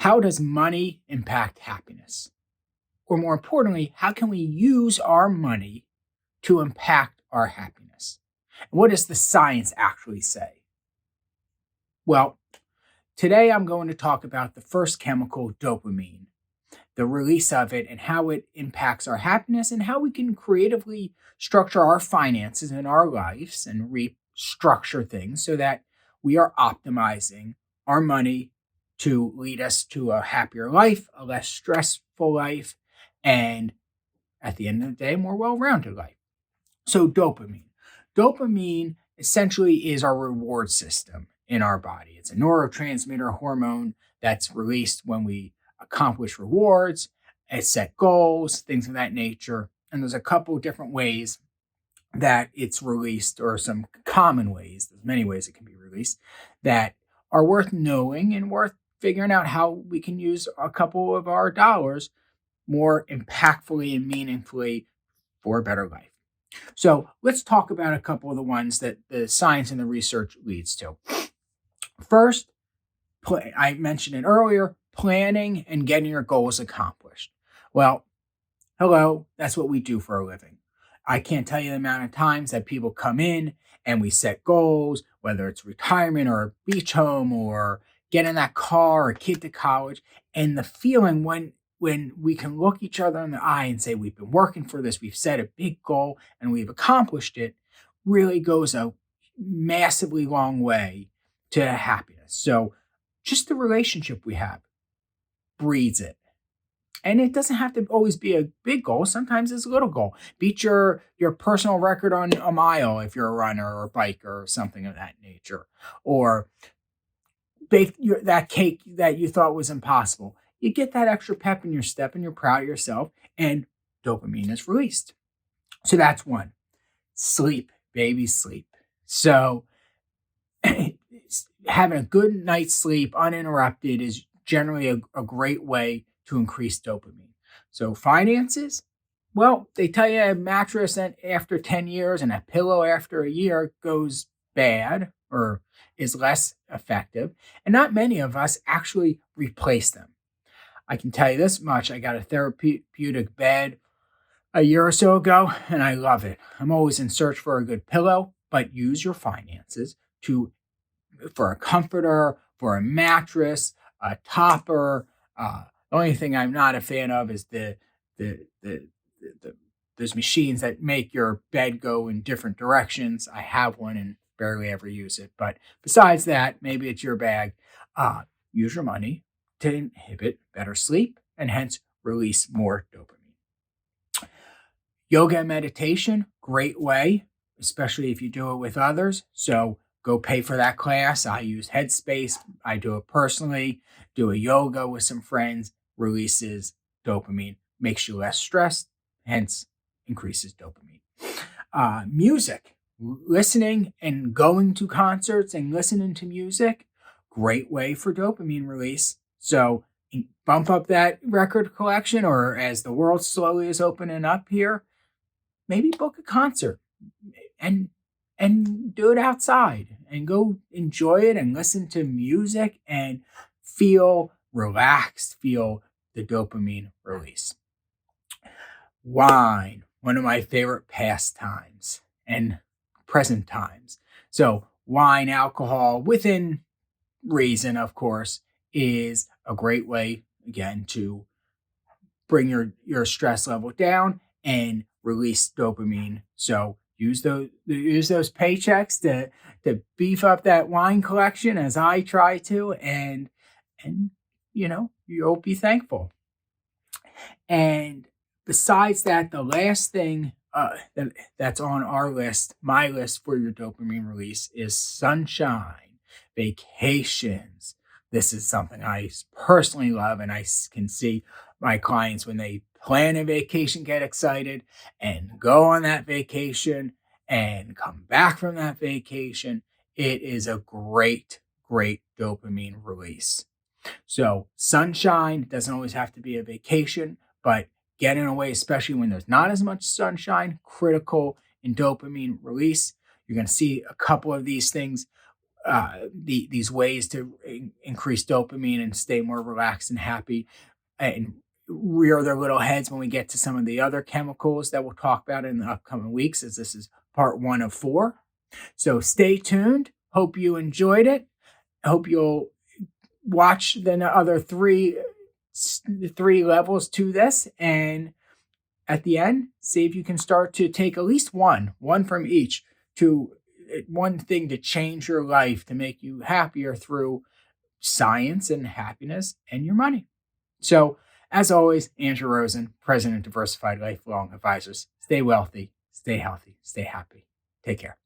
How does money impact happiness? Or more importantly, how can we use our money to impact our happiness? And what does the science actually say? Well, today I'm going to talk about the first chemical, dopamine, the release of it, and how it impacts our happiness, and how we can creatively structure our finances in our lives and restructure things so that we are optimizing our money to lead us to a happier life, a less stressful life, and at the end of the day, a more well rounded life. So, dopamine. Dopamine essentially is our reward system in our body. It's a neurotransmitter hormone that's released when we accomplish rewards, and set goals, things of that nature. And there's a couple different ways that it's released, or some common ways, there's many ways it can be released, that are worth knowing and worth figuring out how we can use a couple of our dollars more impactfully and meaningfully for a better life. So let's talk about a couple of the ones that the science and the research leads to. First, I mentioned it earlier, planning and getting your goals accomplished. Well, hello, that's what we do for a living. I can't tell you the amount of times that people come in and we set goals, whether it's retirement or a beach home or getting that car or a kid to college, and the feeling when we can look each other in the eye and say, we've been working for this, we've set a big goal and we've accomplished it, really goes a massively long way to happiness. So just the relationship we have breeds it. And it doesn't have to always be a big goal. Sometimes it's a little goal. Beat your personal record on a mile if you're a runner or a biker or something of that nature. Or bake that cake that you thought was impossible. You get that extra pep in your step and you're proud of yourself, and dopamine is released. So that's one. Sleep, baby, sleep. So having a good night's sleep uninterrupted is generally a great way to increase dopamine. So finances, well, they tell you a mattress after 10 years and a pillow after a year goes bad or is less effective. And not many of us actually replace them. I can tell you this much. I got a therapeutic bed a year or so ago, and I love it. I'm always in search for a good pillow, but use your finances for a comforter, for a mattress, a topper. The only thing I'm not a fan of is those machines that make your bed go in different directions. I have one and barely ever use it. But besides that, maybe it's your bag. Use your money to inhibit better sleep and hence release more dopamine. Yoga and meditation, great way, especially if you do it with others. So go pay for that class. I use Headspace. I do it personally. Do a yoga with some friends, releases dopamine, makes you less stressed, hence increases dopamine. Music, listening and going to concerts and listening to music, great way for dopamine release. So bump up that record collection, or as the world slowly is opening up here, maybe book a concert and do it outside and go enjoy it and listen to music and feel relaxed, feel the dopamine release. Wine, one of my favorite pastimes and present times. So wine, alcohol, within reason, of course, is a great way, again, to bring your stress level down and release dopamine. So use those paychecks to beef up that wine collection, as I try to, and you'll be thankful. And besides that, the last thing that's on our list, my list for your dopamine release, is sunshine, vacations. This is something I personally love, and I can see my clients, when they plan a vacation, get excited and go on that vacation and come back from that vacation. It is a great, great dopamine release. So sunshine doesn't always have to be a vacation, but getting away, especially when there's not as much sunshine, critical in dopamine release. You're going to see a couple of these things these ways to increase dopamine and stay more relaxed and happy, and rear their little heads when we get to some of the other chemicals that we'll talk about in the upcoming weeks, as this is part 1 of 4. So stay tuned. Hope you enjoyed it. I hope you'll watch the other three levels to this, and at the end, see if you can start to take at least one from each, to one thing to change your life, to make you happier through science and happiness and your money. So, as always, Andrew Rosen, President of Diversified Lifelong Advisors. Stay wealthy, stay healthy, stay happy. Take care.